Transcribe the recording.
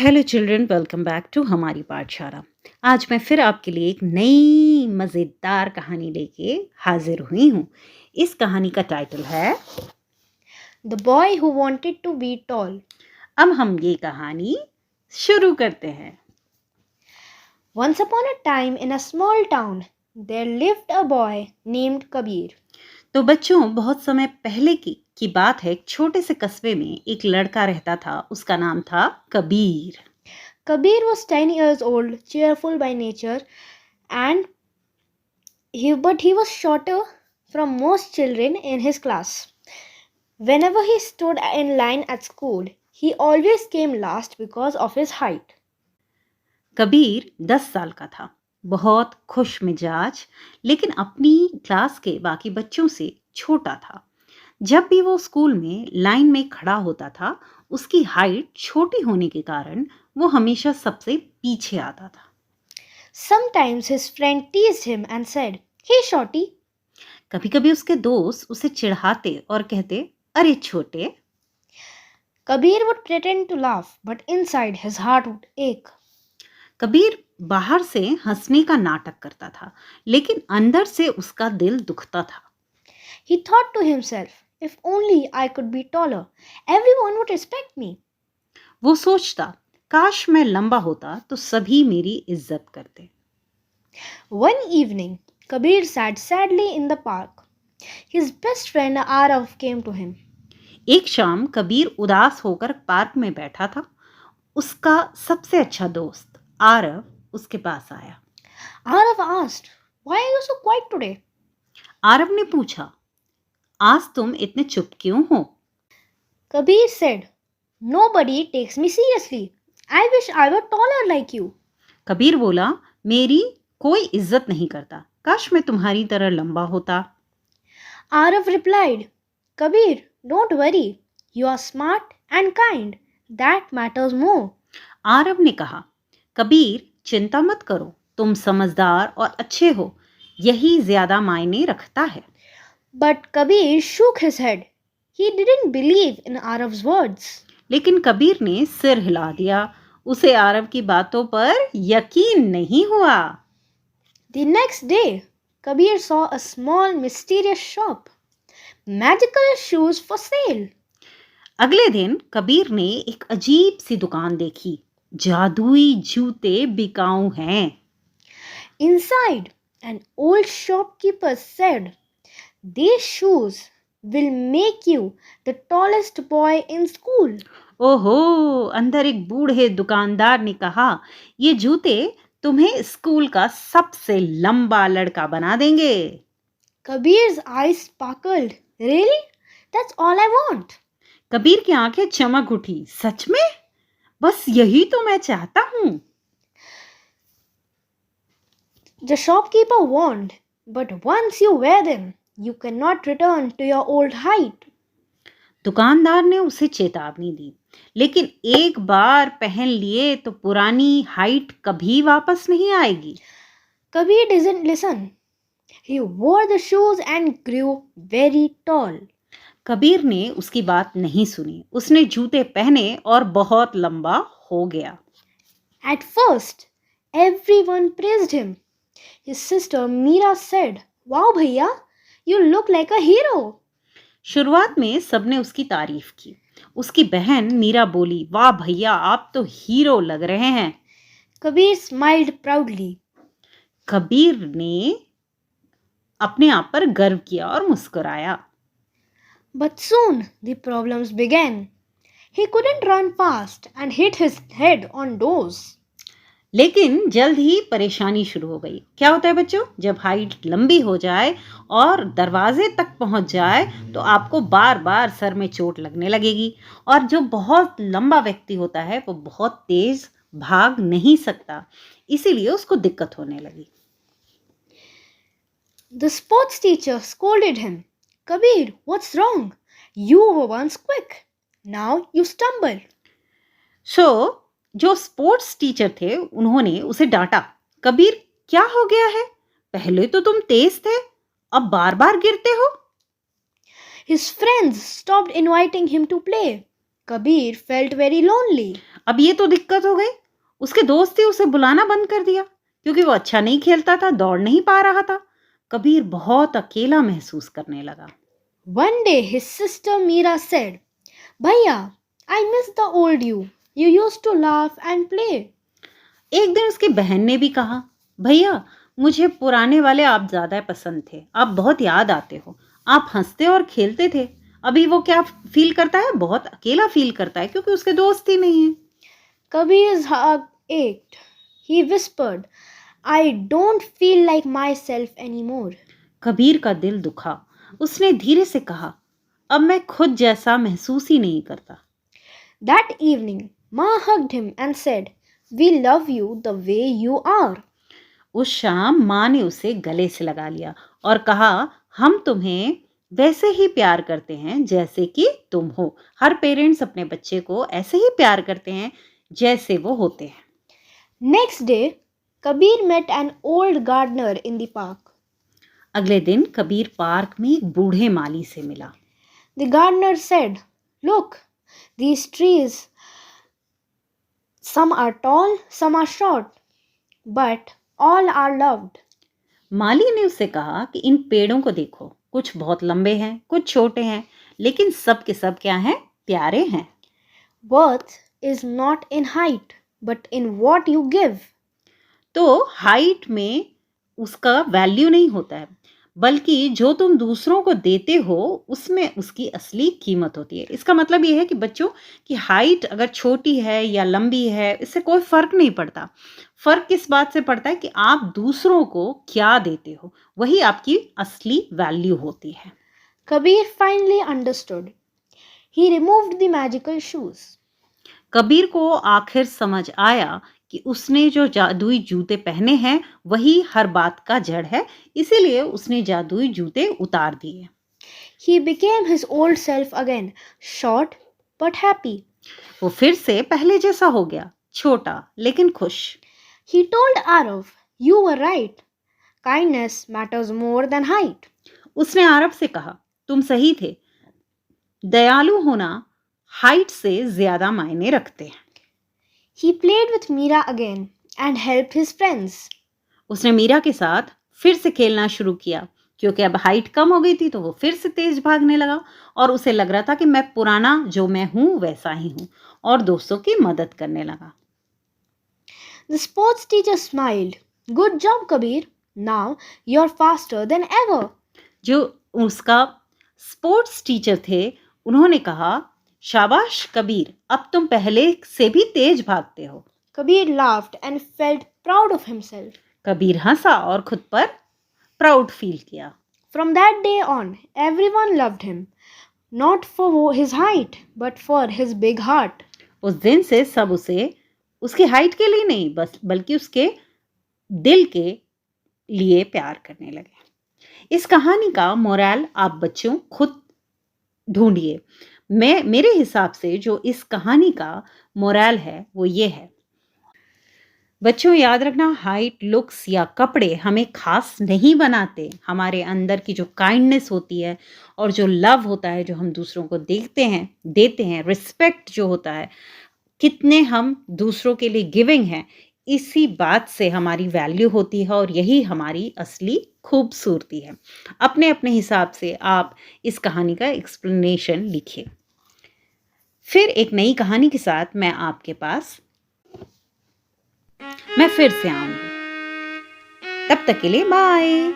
Hello children, welcome back to हमारी पाठशाला। आज मैं फिर आपके लिए एक नई मज़ेदार कहानी लेके हाजिर हुई हूँ। इस कहानी का टाइटल है The Boy Who Wanted to Be Tall. अब हम ये कहानी शुरू करते हैं। Once upon a time in a small town, there lived a boy named Kabir. तो बच्चों, बहुत समय पहले की बात है। एक छोटे से कस्बे में एक लड़का रहता था। उसका नाम था Kabir. Kabir was 10 years old, cheerful by nature, and he was shorter from most children in his class. Whenever he stood in line at school, he always came last because of his height. Kabir 10 साल का था, बहुत खुश मिजाज, लेकिन अपनी class के बाकी बच्चों से छोटा था। जब भी वो स्कूल में लाइन में खड़ा होता था, उसकी हाइट छोटी होने के कारण वो हमेशा सबसे पीछे आता था। Sometimes his friend teased him and said, "Hey shorty." कभी कभी उसके दोस्त उसे चिढ़ाते और कहते, अरे छोटे। Kabir would pretend to laugh, but inside his heart would ache. Kabir बाहर से हंसने का नाटक करता था, लेकिन अंदर से उसका दिल दुखता था। He thought to himself, if only I could be taller, everyone would respect me. वो सोचता, काश मैं लंबा होता तो सभी मेरी इज्जत करते। One evening, Kabir sat sadly in the park. His best friend Arav came to him. एक शाम कबीर उदास होकर पार्क में बैठा था। उसका सबसे अच्छा दोस्त आरव उसके पास आया। Arav asked, "Why are you so quiet today?" Aarav ने पूछा, आज तुम इतने चुप क्यों हो? Kabir said, "Nobody takes me seriously. I wish I were taller like you." Kabir बोला, मेरी कोई इज्जत नहीं करता, काश मैं तुम्हारी तरह लंबा होता। Arav replied, "Kabir, don't worry. You are smart and kind. That matters more." Aarav ने कहा, कबीर चिंता मत करो, तुम समझदार और अच्छे हो, यही ज्यादा मायने रखता है। But Kabir shook his head. He didn't believe in Arav's words. लेकिन कबीर ने सिर हिला दिया। उसे आरव की बातों पर यकीन नहीं हुआ। The next day, Kabir saw a small mysterious shop. Magical shoes for sale. अगले दिन कबीर ने एक अजीब सी दुकान देखी। जादुई जूते बिकाऊ हैं। Inside, an old shopkeeper said, "These shoes will make you the tallest boy in school." ओहो, अंदर एक बूढ़े दुकानदार ने कहा, ये जूते तुम्हें स्कूल का सबसे लंबा लड़का बना देंगे। Kabir's eyes sparkled. Really? That's all I want. Kabir की आंखें चमक उठी। सच में? बस यही तो मैं चाहता हूँ। The shopkeeper warned, "But once you wear them, you cannot return to your old height." दुकानदार ने उसे चेतावनी दी, लेकिन एक बार पहन लिए तो पुरानी हाइट कभी वापस नहीं आएगी। Kabir didn't listen. He wore the shoes and grew very tall. Kabir ने उसकी बात नहीं सुनी। उसने जूते पहने और बहुत लंबा हो गया। At first, everyone praised him. His sister Meera said, "Wow, bhaiya, you look like a hero." शुरुआत में सबने उसकी तारीफ की। उसकी बहन मीरा बोली, वाह भैया, आप तो हीरो लग रहे हैं। Kabir smiled proudly. कबीर ने अपने आप पर गर्व किया और मुस्कुराया। But soon the problems began. He couldn't run fast and hit his head on doors. लेकिन जल्द ही परेशानी शुरू हो गई। क्या होता है बच्चों, जब हाइट लंबी हो जाए और दरवाजे तक पहुंच जाए तो आपको बार बार सर में चोट लगने लगेगी। और जो बहुत लंबा व्यक्ति होता है वो बहुत तेज भाग नहीं सकता, इसीलिए उसको दिक्कत होने लगी। The sports teacher scolded him. "Kabir, what's wrong? You were once quick. Now you stumble." सो जो स्पोर्ट्स टीचर थे उन्होंने उसे डांटा। कबीर, क्या हो गया है? पहले तो तुम तेज थे, अब बार बार गिरते हो। His friends stopped inviting him to play. Kabir felt very lonely. अब ये तो दिक्कत हो गई, उसके दोस्त ही उसे बुलाना बंद कर दिया क्योंकि वो अच्छा नहीं खेलता था, दौड़ नहीं पा रहा था। कबीर बहुत अकेला महसूस करने लगा। One day his sister Meera said, Bhaiya, I miss the old you. You used to laugh and play. एक दिन उसकी बहन ने भी कहा, भैया मुझे पुराने वाले आप ज्यादा पसंद थे, आप बहुत याद आते हो, आप हंसते और खेलते थे। अभी वो क्या फील करता है? बहुत अकेला फील करता है क्योंकि उसके दोस्त ही नहीं है। Kabir's heart ached. He whispered, I don't feel like myself anymore. Kabir का दिल दुखा। उसने धीरे से कहा, अब मैं खुद जैसा महसूस ही नहीं करता। That evening, Ma hugged him and said, We love you the way you are. उस शाम माँ ने उसे गले से लगा लिया और कहा, हम तुम्हें वैसे ही प्यार करते हैं जैसे कि तुम हो। हर पेरेंट्स अपने बच्चे को ऐसे ही प्यार करते हैं जैसे वो होते हैं। Next day, Kabir met an old gardener in the park. अगले दिन कबीर पार्क में एक बूढ़े माली से मिला। The gardener said, Look, these trees, some are tall, some are short, but all are loved. माली ने उससे कहा कि इन पेड़ों को देखो, कुछ बहुत लंबे हैं, कुछ छोटे हैं, लेकिन सब के सब क्या हैं? प्यारे हैं। Worth is not in height, but in what you give. तो हाइट में उसका वैल्यू नहीं होता है, बल्कि जो तुम दूसरों को देते हो उसमें उसकी असली कीमत होती है। इसका मतलब ये है कि बच्चों की हाइट अगर छोटी है या लंबी है, इससे कोई फर्क नहीं पड़ता। फर्क किस बात से पड़ता है कि आप दूसरों को क्या देते हो, वही आपकी असली वैल्यू होती है। Kabir finally understood. He removed the magical shoes. Kabir को आखिर समझ आया कि उसने जो जादुई जूते पहने हैं वही हर बात का जड़ है, इसीलिए उसने जादुई जूते उतार दिए। He became his old self again, short but happy. वो फिर से पहले जैसा हो गया, छोटा लेकिन खुश। He told Arav, You were right. Kindness matters more than height. उसने आरब से कहा, तुम सही थे, दयालु होना हाइट से ज्यादा मायने रखते हैं। He played with Meera again and helped his friends. उसने मीरा के साथ फिर से खेलना शुरू किया क्योंकि अब हाइट कम हो गई थी, तो वो फिर से तेज भागने लगा और उसे लग रहा था कि मैं पुराना जो मैं हूं वैसा ही हूं, और दोस्तों की मदद करने लगा। The sports teacher smiled. Good job, Kabir. Now you're faster than ever. जो उसका स्पोर्ट्स टीचर थे उन्होंने कहा, शाबाश कबीर, अब तुम पहले से भी तेज भागते हो। Kabir laughed and felt proud of himself. Kabir हंसा और खुद पर प्राउड फील किया। From that day on, everyone loved him, not for his height, but for his big heart. उस दिन से सब उसे उसकी हाइट के लिए नहीं, बस बल्कि उसके दिल के लिए प्यार करने लगे। इस कहानी का मोरल आप बच्चों खुद ढूंढिए। मेरे हिसाब से जो इस कहानी का मोरल है वो ये है, बच्चों याद रखना, हाइट, लुक्स या कपड़े हमें खास नहीं बनाते। हमारे अंदर की जो काइंडनेस होती है और जो लव होता है जो हम दूसरों को देते हैं, रिस्पेक्ट जो होता है, कितने हम दूसरों के लिए गिविंग हैं, इसी बात से हमारी वैल्यू होती है और यही हमारी असली खूबसूरती है। अपने अपने हिसाब से आप इस कहानी का एक्सप्लेनेशन लिखिए। फिर एक नई कहानी के साथ मैं आपके पास फिर से आऊंगी। तब तक के लिए बाय।